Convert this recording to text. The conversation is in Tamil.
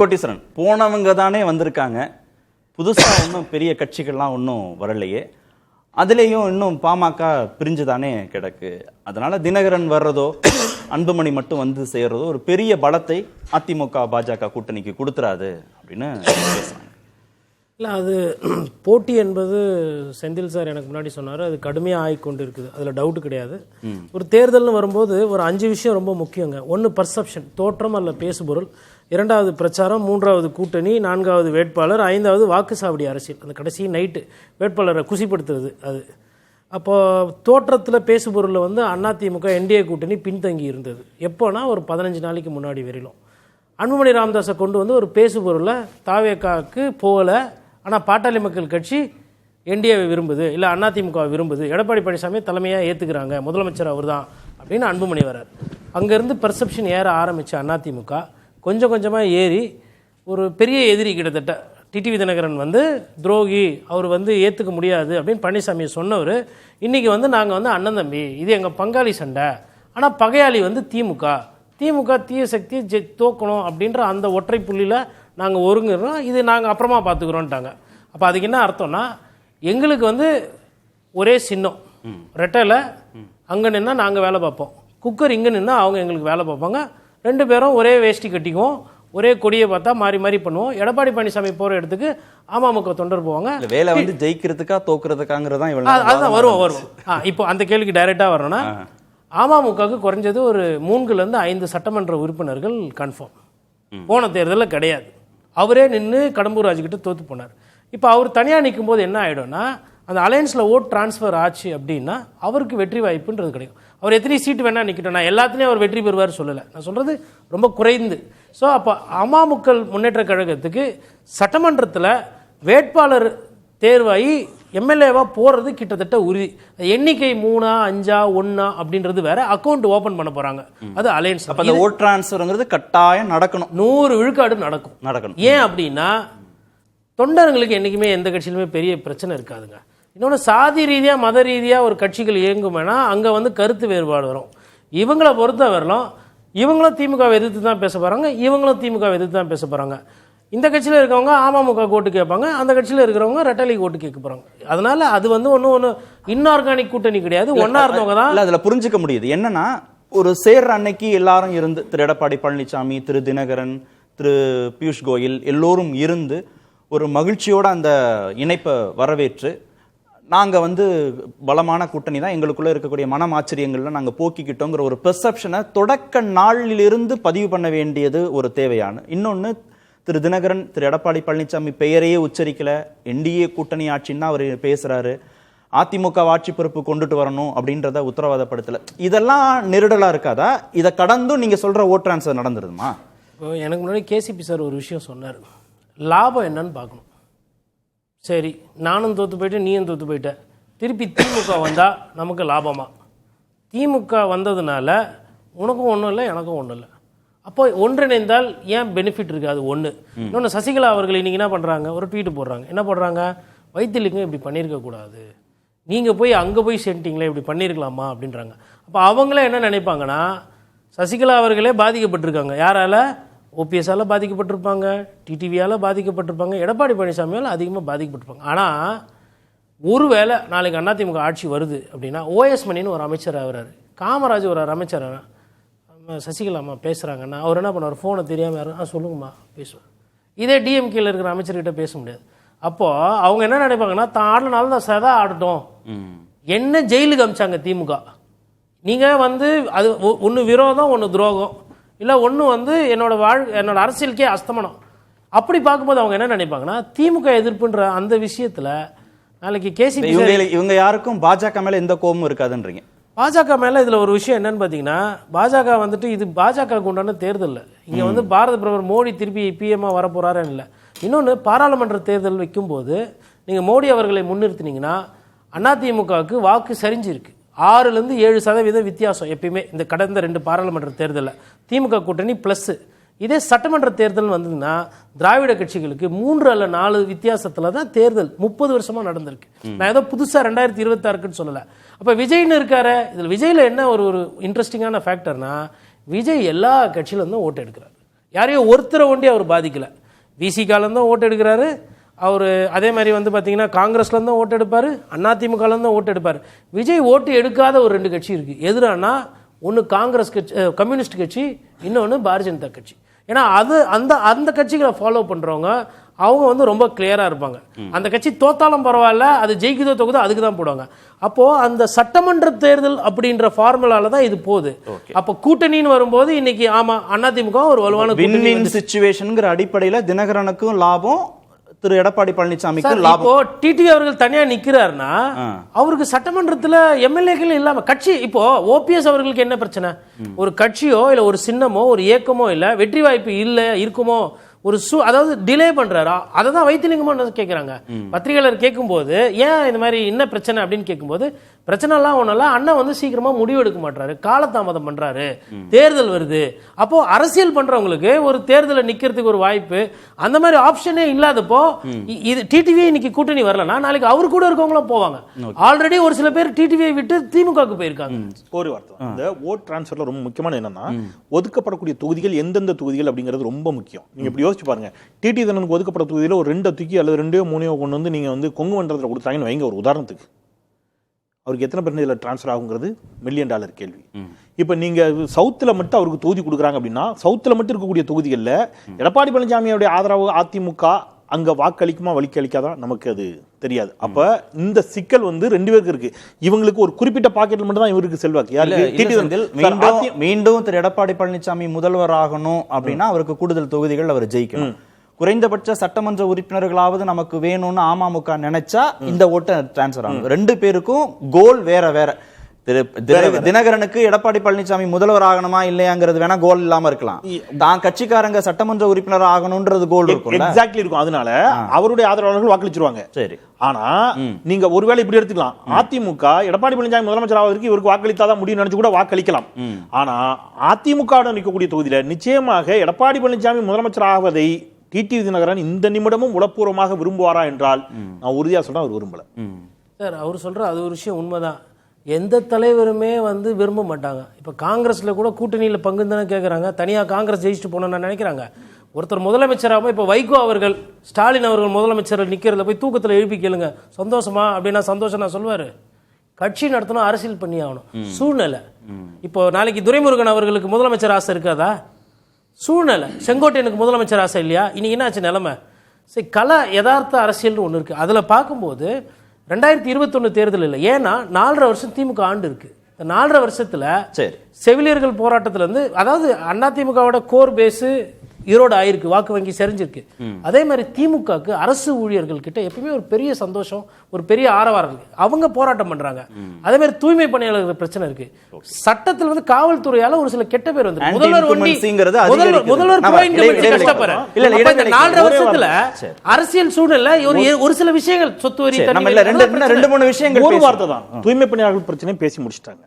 கோட்டீஸ்வரன் போனவங்க தானே வந்திருக்காங்க, புதுசா ஒன்றும் பெரிய கட்சிகள்லாம் ஒன்றும் வரலையே, அதுலேயும் இன்னும் பாமக பிரிஞ்சு தானே கிடக்கு. அதனால தினகரன் வர்றதோ அன்புமணி மட்டும் வந்து சேர்றதோ ஒரு பெரிய பலத்தை அதிமுக பாஜக கூட்டணிக்கு கொடுத்துறாது அப்படின்னு பேசுறாங்க. இல்லை, அது போட்டி என்பது செந்தில் சார் எனக்கு முன்னாடி சொன்னார், அது கடுமையாக ஆகிக்கொண்டு இருக்குது, அதில் டவுட்டு கிடையாது. ஒரு தேர்தல்னு வரும்போது ஒரு 5 விஷயம் ரொம்ப முக்கியங்க. ஒன்று பர்செப்ஷன், தோற்றம் அல்ல பேசுபொருள். 2வது பிரச்சாரம், 3வது கூட்டணி, 4வது வேட்பாளர், 5வது வாக்குச்சாவடி அரசியல், அந்த கடைசி நைட்டு வேட்பாளரை குசிப்படுத்துறது. அது அப்போது தோற்றத்தில் பேசுபொருளில் வந்து அதிமுக என்டிஏ கூட்டணி பின்தங்கி இருந்தது. எப்போனா ஒரு 15 நாளைக்கு முன்னாடி வரையிலும் அன்புமணி ராமதாஸை கொண்டு வந்து ஒரு பேசுபொருளை தாவேக்காவுக்கு போகலை, ஆனால் பாட்டாளி மக்கள் கட்சி என்டிஏவை விரும்புது, இல்லை அதிமுகவை விரும்புது, எடப்பாடி பழனிசாமி தலைமையாக ஏற்றுக்கிறாங்க, முதலமைச்சர் அவர் தான் அப்படின்னு அன்புமணி வரார். அங்கேருந்து பெர்செப்ஷன் ஏற ஆரம்பித்த அதிமுக கொஞ்சம் கொஞ்சமாக ஏறி ஒரு பெரிய எதிரி, கிட்டத்தட்ட டிடிவி தினகரன் வந்து துரோகி, அவர் வந்து ஏற்றுக்க முடியாது அப்படின்னு பழனிசாமியை சொன்னவர், இன்றைக்கி வந்து நாங்கள் வந்து அண்ணன் தம்பி, இது எங்கள் பங்காளி சண்டை, ஆனால் பகையாளி வந்து திமுக தீய சக்தி தோக்கணும் அப்படின்ற அந்த ஒற்றை புள்ளியில் நாங்கள் ஒருங்குறோம், இது நாங்கள் அப்புறமா பார்த்துக்குறோன்ட்டாங்க. அப்போ அதுக்கு என்ன அர்த்தம்னா, எங்களுக்கு வந்து ஒரே சின்னம் ரெட்டையில், அங்கே நின்னா நாங்கள் வேலை பார்ப்போம், குக்கர் இங்கே நின்னா அவங்க எங்களுக்கு வேலை பார்ப்பாங்க, 2 பேரும் ஒரே வேஷ்டி கட்டிக்குவோம், ஒரே கொடியை பார்த்தா மாறி மாறி பண்ணுவோம். எடப்பாடி பழனிசாமி போகிற இடத்துக்கு அமமுக தொண்டர் போவாங்க. வேலை வந்து ஜெயிக்கிறதுக்கா தோக்குறதுக்காங்கிறதான் அதுதான் வருவோம். இப்போ அந்த கேள்விக்கு டைரெக்டாக வரணும்னா, அமமுகவுக்கு குறைஞ்சது ஒரு 3லேருந்து 5 சட்டமன்ற உறுப்பினர்கள் கன்ஃபார்ம். போன தேர்தலில் கிடையாது, அவரே நின்று கடம்பூர் ராஜுக்கிட்ட தோற்று போனார். இப்போ அவர் தனியாக நிற்கும் போது என்ன ஆகிடும்னா, அந்த அலையன்ஸில் ஓட் டிரான்ஸ்ஃபர் ஆச்சு அப்படின்னா அவருக்கு வெற்றி வாய்ப்புன்றது கிடைக்கும். அவர் எத்தனை சீட்டு வேணால் நிற்கட்டும், நான் எல்லாத்துலேயும் அவர் வெற்றி பெறுவார் சொல்லலை, நான் சொல்கிறது ரொம்ப குறைந்து. ஸோ அப்போ அமமுக முன்னேற்ற கழகத்துக்கு சட்டமன்றத்தில் வேட்பாளர் தேர்வாகி எம்எல்ஏவாக போகிறது கிட்டத்தட்ட உறுதி. எண்ணிக்கை 3, 5, 1 அப்படின்றது வேற, அக்கௌண்ட் ஓப்பன் பண்ண போகிறாங்க, அது அலையன்ஸ். அப்போ அந்த ஓட் டிரான்ஸ்ஃபர்ங்கிறது கட்டாயம் நடக்கணும், 100 விழுக்காடு நடக்கணும். ஏன் அப்படின்னா, தொண்டர்களுக்கு என்றைக்குமே எந்த கட்சியிலுமே பெரிய பிரச்சனை இருக்காதுங்க. இன்னொன்று, சாதி ரீதியாக மத ரீதியாக ஒரு கட்சிகள் இயங்குமேனா அங்கே வந்து கருத்து வேறுபாடு வரும். இவங்களை பொறுத்த வரலாம், இவங்களும் திமுகவை எதிர்த்து தான் பேச போகிறாங்க, இவங்களும் திமுகவை எதிர்த்து தான் பேச போகிறாங்க. இந்த கட்சியில் இருக்கவங்க அமமுக ஓட்டு கேட்பாங்க, அந்த கட்சியில் இருக்கிறவங்க ரெட்டலைக்கு ஓட்டு கேட்க போகிறாங்க. அதனால அது வந்து ஒன்று இன்ஆர்கானிக் கூட்டணி கிடையாது, ஒன்றா இருந்தவங்க தான். இல்லை, அதில் புரிஞ்சுக்க முடியுது என்னன்னா, ஒரு சேர்ற அன்னைக்கு எல்லாரும் இருந்து, திரு எடப்பாடி பழனிசாமி, திரு தினகரன், திரு பியூஷ் கோயல் எல்லோரும் இருந்து ஒரு மகிழ்ச்சியோட அந்த இணைப்பை வரவேற்று, நாங்கள் வந்து பலமான கூட்டணி தான், எங்களுக்குள்ளே இருக்கக்கூடிய மனமாச்சரியங்கள்லாம் நாங்கள் போக்கிக்கிட்டோங்கிற ஒரு பெர்செப்ஷனை தொடக்க நாளிலிருந்து பதிவு பண்ண வேண்டியது ஒரு தேவையான. இன்னொன்று, திரு தினகரன் திரு எடப்பாடி பழனிசாமி பெயரையே உச்சரிக்கல, என்டிஏ கூட்டணி ஆட்சின்னு அவர் பேசுறாரு, அதிமுக ஆட்சி பொறுப்பு கொண்டுட்டு வரணும் அப்படின்றத உத்தரவாதப்படுத்தல. இதெல்லாம் நெருடலா இருக்காதா? இதை கடந்தும் நீங்க சொல்ற ஓட் டிரான்ஸ்ஃபர் நடந்துருமா? இப்போ எனக்கு முன்னாடி கேசிபி சார் ஒரு விஷயம் சொன்னார், லாபம் என்னன்னு பார்க்கணும். சரி, நானும் தோற்று போயிட்டேன், நீயும் தோற்று போயிட்ட, திருப்பி திமுக வந்தால் நமக்கு லாபமா? திமுக வந்ததுனால உனக்கும் ஒன்றும் இல்லை, எனக்கும் ஒன்றும் இல்லை. அப்போ ஒன்றிணைந்தால் ஏன் பெனிஃபிட் இருக்குது? அது ஒன்று. இன்னொன்று, சசிகலா அவர்கள் இன்றைக்கி என்ன பண்ணுறாங்க, ஒரு ட்வீட் போடுறாங்க. என்ன போடுறாங்க? வைத்திலிங்கம் இப்படி பண்ணியிருக்கக்கூடாது, நீங்கள் போய் அங்கே போய் சென்ட்டிங்களே, இப்படி பண்ணியிருக்கலாமா அப்படின்றாங்க. அப்போ அவங்களே என்ன நினைப்பாங்கன்னா, சசிகலா அவர்களே பாதிக்கப்பட்டிருக்காங்க. யாரால? ஓபிஎஸ்ஸால் பாதிக்கப்பட்டிருப்பாங்க, டிடிவியால் பாதிக்கப்பட்டிருப்பாங்க, எடப்பாடி பழனிசாமியால் அதிகமாக பாதிக்கப்பட்டிருப்பாங்க. ஆனால் ஒருவேளை நாளைக்கு அதிமுக ஆட்சி வருது அப்படின்னா, ஓஎஸ் மணின்னு ஒரு அமைச்சர் ஆகிறாரு, காமராஜ் ஒரு அமைச்சர், சசிகலாமா பேசுகிறாங்கன்னா அவர் என்ன பண்ணுவார்? ஃபோனை தெரியாமல் யாரும் சொல்லுங்கம்மா பேசுவார். இதே டிஎம்கேல இருக்கிற அமைச்சர்கிட்ட பேச முடியாது. அப்போது அவங்க என்ன நினைப்பாங்கன்னா, தான் ஆடலனாலும் தான் சதா ஆடட்டும். என்ன ஜெயிலுக்கு அமிச்சாங்க திமுக? நீங்கள் வந்து அது ஒன்று விரோதம், ஒன்று துரோகம், இல்லை ஒன்று வந்து என்னோட அரசியலுக்கே அஸ்தமனம். அப்படி பார்க்கும்போது அவங்க என்ன நினைப்பாங்கன்னா, திமுக எதிர்ப்புன்ற அந்த விஷயத்தில் நாளைக்கு கேசிபி இவங்க யாருக்கும் பாஜக மேலே எந்த கோபமும் இருக்காதுன்றீங்க. பாஜக மேலே இதில் ஒரு விஷயம் என்னன்னு பார்த்தீங்கன்னா, பாஜக வந்துட்டு இது பாஜகவுக்கு உண்டான தேர்தல். இங்கே வந்து பாரத பிரதமர் மோடி திருப்பி பிஎம்மாக வரப்போகிறாருன்னு இல்லை. இன்னொன்று, பாராளுமன்ற தேர்தல் வைக்கும்போது நீங்கள் மோடி அவர்களை முன்னிறுத்தினீங்கன்னா அதிமுகவுக்கு வாக்கு சரிஞ்சிருக்கு. 6-7% வித்தியாசம் எப்பயுமே இந்த கடந்த 2 பாராளுமன்ற தேர்தலில் திமுக கூட்டணி ப்ளஸ்ஸு. இதே சட்டமன்ற தேர்தல் வந்ததுன்னா திராவிட கட்சிகளுக்கு 3 அல்ல 4 வித்தியாசத்தில் தான் தேர்தல் 30 வருஷமாக நடந்திருக்கு. நான் ஏதோ புதுசாக 2026க்குன்னு சொல்லலை. அப்போ விஜய்னு இருக்காரு. இதில் விஜயில் என்ன ஒரு இன்ட்ரெஸ்டிங்கான ஃபேக்டர்னா, விஜய் எல்லா கட்சியிலேருந்தும் ஓட்டு எடுக்கிறார். யாரையோ ஒருத்தரை ஒண்டி அவர் பாதிக்கல. விசிகாலேருந்து ஓட்டு எடுக்கிறாரு அவர். அதே மாதிரி வந்து பார்த்தீங்கன்னா காங்கிரஸ்லேருந்து ஓட்டு எடுப்பார், அதிமுகலேருந்து ஓட்டு எடுப்பார். விஜய் ஓட்டு எடுக்காத ஒரு 2 கட்சி இருக்குது. எதுனா ஒன்று காங்கிரஸ் கட்சி, கம்யூனிஸ்ட் கட்சி, இன்னொன்று பாரதிய ஜனதா கட்சி. ஏன்னா அது அந்த கட்சிகளை ஃபாலோ பண்ணுறவங்க அவங்க வந்து ரொம்ப கிளியராக இருப்பாங்க. அந்த கட்சி தோத்தாலும் பரவாயில்ல, அது ஜெயிக்குதோ தோக்குதோ அதுக்கு தான் போடுவாங்க. அப்போது அந்த சட்டமன்ற தேர்தல் அப்படின்ற ஃபார்முலால தான் இது போகுது. அப்போ கூட்டணின்னு வரும்போது இன்னைக்கு ஆமாம் அதிமுக ஒரு வலுவான வின் சிச்சுவேஷன்ங்கிற அடிப்படையில் தினகரனுக்கும் லாபம், திரு எடப்பாடி பழனிசாமிக்கு லாபம். இப்போ டிடிவி அவர்கள் தனியா நிக்கிறாருன்னா அவருக்கு சட்டமன்றத்தில் எம்எல்ஏக்கள் இல்லாம கட்சி, இப்போ ஓபிஎஸ் அவர்களுக்கு என்ன பிரச்சனை? ஒரு கட்சியோ இல்ல ஒரு சின்னமோ ஒரு இயக்கமோ இல்ல, வெற்றி வாய்ப்பு இல்ல இருக்குமோ, ஒரு அதாவது டிலே பண்றாரா, அதை தான் வைத்திலிங்கமா கேட்கிறாங்க. பத்திரிகையாளர் கேட்கும்போது ஏன் இந்த மாதிரி என்ன பிரச்சனை அப்படின்னு கேட்கும்போது, பிரச்சனை எல்லாம் ஒண்ணுல அண்ணன் வந்து சீக்கிரமா முடிவு எடுக்க மாட்டாரு, காலதாமதம் பண்றாரு, தேர்தல் வருது. அப்போ அரசியல் பண்றவங்களுக்கு ஒரு தேர்தலை நிக்கிறதுக்கு ஒரு வாய்ப்பு, அந்த மாதிரி ஆப்ஷனே இல்லாதப்போ இது டிடிவி இன்னைக்கு கூட்டணி வரலன்னா நாளைக்கு அவரு கூட இருக்கவங்களும் போவாங்க. ஆல்ரெடி ஒரு சில பேர் டிடிவியை விட்டு திமுகவுக்கு போயிருக்காங்க. ஒரு வார்த்தை, இந்த ஓட் டிரான்ஸ்ஃபர்ல ரொம்ப முக்கியமான என்னன்னா ஒதுக்கப்படக்கூடிய தொகுதிகள் எந்தெந்த தொகுதிகள் அப்படிங்கிறது ரொம்ப முக்கியம். நீங்க இப்படி யோசிச்சு பாருங்க, டிடி தினனுக்கு ஒதுக்கப்பட்ட தொகுதியில ஒரு 2 தூக்கி அல்லது 2 3 கொண்டு வந்து நீங்க வந்து கொங்கு மண்டலத்தில் கொடுத்தாங்கன்னு வைங்க. ஒரு உதாரணத்துக்கு அவருக்கு எத்தனை பெர்சன்டேஜ் டிரான்ஸ்ஃபர் ஆகுங்கிறது $1 மில்லியன் கேள்வி. இப்போ நீங்க சவுத்தில் மட்டும் அவருக்கு தொகுதி கொடுக்குறாங்க அப்படின்னா, சவுத்தில் மட்டும் இருக்கக்கூடிய தொகுதிகளில் எடப்பாடி பழனிசாமியோடைய ஆதரவு அதிமுக அங்க வாக்களிக்குமா வலிக்களிக்காதா நமக்கு அது தெரியாது. அப்ப இந்த சிக்கல் வந்து 2 பேருக்கு இருக்கு. இவங்களுக்கு ஒரு குறிப்பிட்ட பாக்கெட்ல மட்டும் தான் இவருக்கு செல்வாக்கு. மீண்டும் திரு எடப்பாடி பழனிசாமி முதல்வர் ஆகணும் அப்படின்னா அவருக்கு கூடுதல் தொகுதிகள் அவர் ஜெயிக்கணும். குறைந்தபட்ச சட்டமன்ற உறுப்பினர்களாவது நமக்கு வேணும்னு அமமுக நினைச்சா இந்த ஓட்டை டிரான்ஸ்ஃபர் ஆகும். 2 பேருக்கும் கோல் வேற வேற. தினகரனுக்கு எடப்பாடி பழனிசாமி முதல்வர் ஆகணுமா இல்லையாங்கிறது வேணா கோல் இல்லாம இருக்கலாம், தான் கட்சிக்காரங்க சட்டமன்ற உறுப்பினர் ஆகணும்ன்றது கோல் இருக்கும். எக்ஸாக்ட்லி இருக்கும். அதனால அவருடைய ஆதரவாளர்கள் வாக்களிச்சிருவாங்க. சரி, ஆனா நீங்க ஒருவேளை இப்படி எடுத்துக்கலாம், அதிமுக எடப்பாடி பழனிசாமி முதலமைச்சர் ஆவதற்கு இவருக்கு வாக்களித்தாதான் முடியும் நினைச்சு கூட வாக்களிக்கலாம். ஆனா அதிமுக நிற்கக்கூடிய தொகுதியில நிச்சயமாக எடப்பாடி பழனிசாமி முதலமைச்சர் ஆவதை டிடிவி தினகரன் இந்த நிமிடமும் உளப்பூர்வமாக விரும்புவாரா என்றால் நான் உறுதியா சொல்றேன் அவர் விரும்பல. சார் அவர் சொல்ற அது ஒரு விஷயம் உண்மைதான். எந்த தலைவருமே வந்து விரும்ப மாட்டாங்க. இப்போ காங்கிரஸில் கூட கூட்டணியில் பங்கு தானே கேட்குறாங்க. தனியாக காங்கிரஸ் ஜெயிச்சுட்டு போனோம்னு நினைக்கிறாங்க. ஒருத்தர் முதலமைச்சராக இப்போ வைகோ அவர்கள், ஸ்டாலின் அவர்கள் முதலமைச்சர் நிற்கிறத போய் தூக்கத்தில் எழுப்பி கேளுங்க, சந்தோஷமா அப்படின்னா சந்தோஷம் நான் சொல்லுவார். கட்சி நடத்தணும், அரசியல் பண்ணி ஆகணும், சூழ்நிலை. இப்போ நாளைக்கு துரைமுருகன் அவர்களுக்கு முதலமைச்சர் ஆசை இருக்காதா? சூழ்நிலை. செங்கோட்டையனுக்கு முதலமைச்சர் ஆசை இல்லையா? இன்னைக்கு என்ன ஆச்சு நிலைமை? சரி, கல யதார்த்த அரசியல்னு ஒன்று இருக்குது. அதில் பார்க்கும்போது 2021 தேர்தல் இல்லை. ஏன்னா 4.5 வருஷம் திமுக ஆண்டு இருக்கு. இந்த 4.5 வருஷத்துல செவிலியர்கள் போராட்டத்துல இருந்து, அதாவது அதிமுகவோட கோர் பேஸ் ஈரோடு ஆயிருக்கு, வாக்கு வங்கி சரிஞ்சிருக்கு. அதே மாதிரி திமுகக்கு அரசு ஊழியர்கள் கிட்ட எப்பவுமே ஒரு பெரிய சந்தோஷம், ஒரு பெரிய ஆரவாரம் இருக்கு. அவங்க போராட்டம் பண்றாங்க. அதே மாதிரி தூய்மை பணியாளர்கள் பிரச்சனை இருக்கு. சட்டத்தில் வந்து காவல்துறையால ஒரு சில கெட்ட பேர் வந்து முதல்வர் கஷ்டப்படுற 4.5 வருஷத்துல அரசியல் சூழ்நிலை ஒரு சில விஷயங்கள் சொத்து வரி 2-3 விஷயங்கள் ஒரு வார்த்தை தான் தூய்மை பணியாளர்கள் பிரச்சனை பேசி முடிச்சிட்டாங்க.